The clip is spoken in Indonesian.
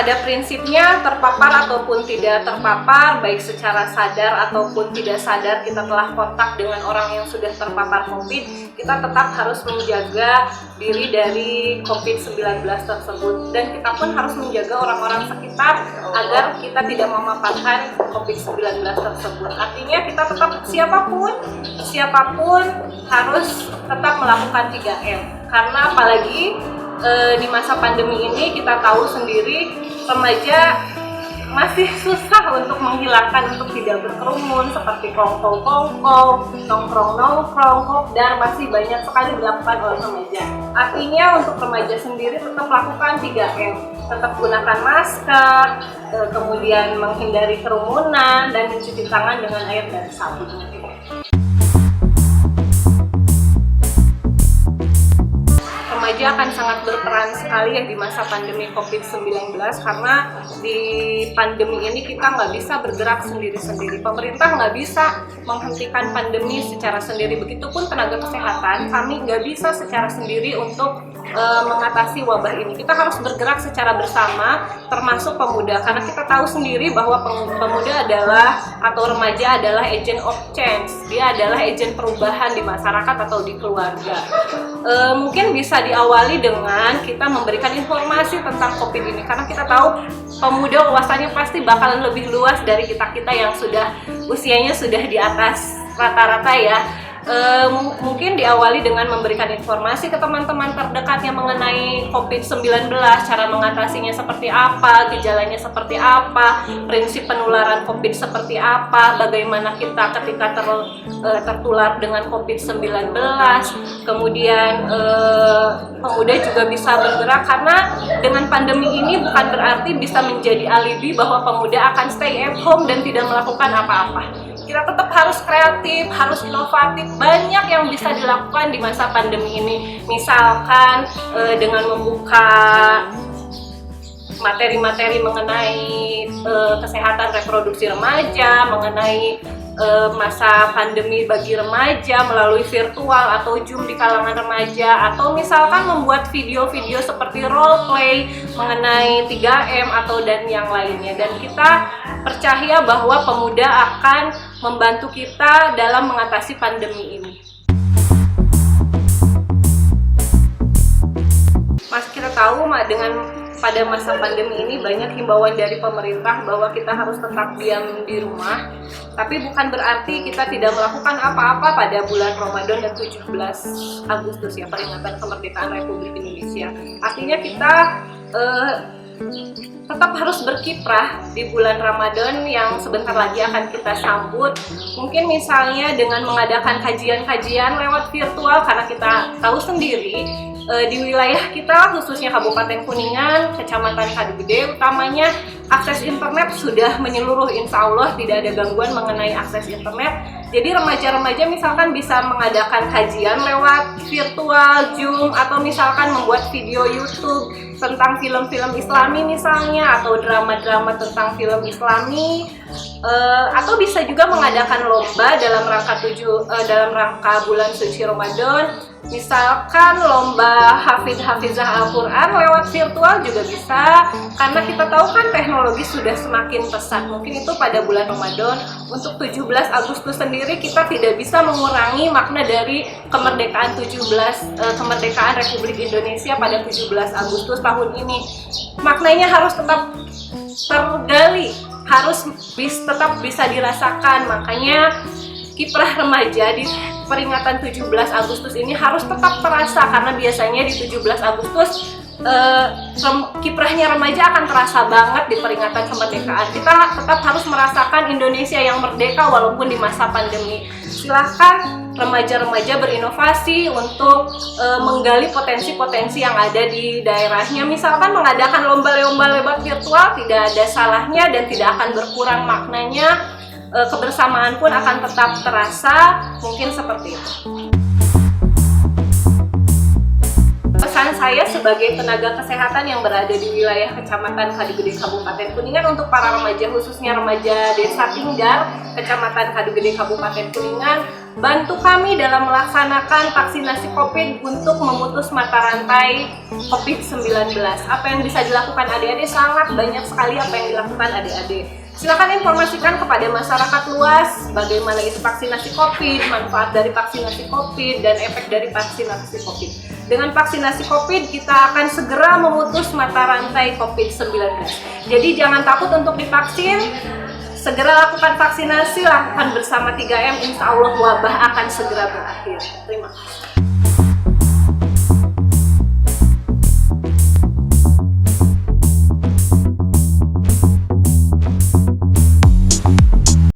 pada prinsipnya terpapar ataupun tidak terpapar, baik secara sadar ataupun tidak sadar kita telah kontak dengan orang yang sudah terpapar COVID, kita tetap harus menjaga diri dari COVID-19 tersebut, dan kita pun harus menjaga orang-orang sekitar agar kita tidak memaparkan COVID-19 tersebut. Artinya kita tetap siapapun harus tetap melakukan 3M, karena apalagi di masa pandemi ini kita tahu sendiri remaja masih susah untuk menghilangkan untuk tidak berkerumun seperti kongko, nongkrong, kopdar masih banyak sekali dilakukan oleh remaja. Artinya untuk remaja sendiri tetap lakukan 3M, tetap gunakan masker, kemudian menghindari kerumunan dan mencuci tangan dengan air dan sabun. Remaja akan sangat berperan sekali ya di masa pandemi COVID-19, karena di pandemi ini kita nggak bisa bergerak sendiri-sendiri. Pemerintah nggak bisa menghentikan pandemi secara sendiri, begitupun tenaga kesehatan, kami nggak bisa secara sendiri untuk mengatasi wabah ini. Kita harus bergerak secara bersama, termasuk pemuda, karena kita tahu sendiri bahwa pemuda adalah atau remaja adalah agent of change. Dia adalah agent perubahan di masyarakat atau di keluarga. Mungkin bisa diawali dengan kita memberikan informasi tentang COVID ini, karena kita tahu pemuda wawasannya pasti bakalan lebih luas dari kita-kita yang sudah usianya sudah di atas rata-rata ya. Mungkin diawali dengan memberikan informasi ke teman-teman terdekatnya mengenai COVID-19, cara mengatasinya seperti apa, gejalanya seperti apa, prinsip penularan COVID seperti apa, bagaimana kita ketika tertular dengan COVID-19. Kemudian pemuda juga bisa bergerak, karena dengan pandemi ini bukan berarti bisa menjadi alibi bahwa pemuda akan stay at home dan tidak melakukan apa-apa. Kita tetap harus kreatif, harus inovatif, banyak yang bisa dilakukan di masa pandemi ini. Misalkan dengan membuka materi-materi mengenai kesehatan reproduksi remaja, mengenai masa pandemi bagi remaja melalui virtual atau Zoom di kalangan remaja, atau misalkan membuat video-video seperti role play mengenai 3M atau dan yang lainnya. Dan kita percaya bahwa pemuda akan membantu kita dalam mengatasi pandemi ini. Mas, kita tahu dengan pada masa pandemi ini banyak himbauan dari pemerintah bahwa kita harus tetap diam di rumah, tapi bukan berarti kita tidak melakukan apa-apa pada bulan Ramadan dan 17 Agustus ya, peringatan kemerdekaan Republik Indonesia. Artinya kita tetap harus berkiprah di bulan Ramadan yang sebentar lagi akan kita sambut. Mungkin misalnya dengan mengadakan kajian-kajian lewat virtual, karena kita tahu sendiri di wilayah kita, khususnya Kabupaten Kuningan, Kecamatan Kadugede utamanya, akses internet sudah menyeluruh, insya Allah tidak ada gangguan mengenai akses internet. Jadi remaja-remaja misalkan bisa mengadakan kajian lewat virtual, Zoom, atau misalkan membuat video YouTube tentang film-film Islami misalnya, atau drama-drama tentang film Islami, atau bisa juga mengadakan lomba dalam rangka bulan suci Ramadan. Misalkan lomba hafizah Al-Quran lewat virtual juga bisa, karena kita tahu kan teknologi sudah semakin pesat. Mungkin itu pada bulan Ramadan. Untuk 17 Agustus sendiri kita tidak bisa mengurangi makna dari kemerdekaan kemerdekaan Republik Indonesia pada 17 Agustus tahun ini. Maknanya harus tetap tergali, harus tetap bisa dirasakan. Makanya kiprah remaja di peringatan 17 Agustus ini harus tetap terasa, karena biasanya di 17 Agustus kiprahnya remaja akan terasa banget di peringatan kemerdekaan. Kita tetap harus merasakan Indonesia yang merdeka walaupun di masa pandemi. Silahkan remaja-remaja berinovasi untuk menggali potensi-potensi yang ada di daerahnya. Misalkan mengadakan lomba-lomba lewat virtual, tidak ada salahnya dan tidak akan berkurang maknanya. Kebersamaan pun akan tetap terasa, mungkin seperti itu. Pesan saya sebagai tenaga kesehatan yang berada di wilayah Kecamatan Kadugede Kabupaten Kuningan untuk para remaja, khususnya remaja Desa Tinggar, Kecamatan Kadugede Kabupaten Kuningan, bantu kami dalam melaksanakan vaksinasi COVID untuk memutus mata rantai COVID-19. Apa yang bisa dilakukan adik-adik? Sangat banyak sekali apa yang dilakukan adik-adik. Silakan informasikan kepada masyarakat luas bagaimana itu vaksinasi COVID, manfaat dari vaksinasi COVID, dan efek dari vaksinasi COVID. Dengan vaksinasi COVID, kita akan segera memutus mata rantai COVID-19. Jadi jangan takut untuk divaksin, segera lakukan vaksinasi, lakukan bersama 3M, insya Allah wabah akan segera berakhir. Terima kasih.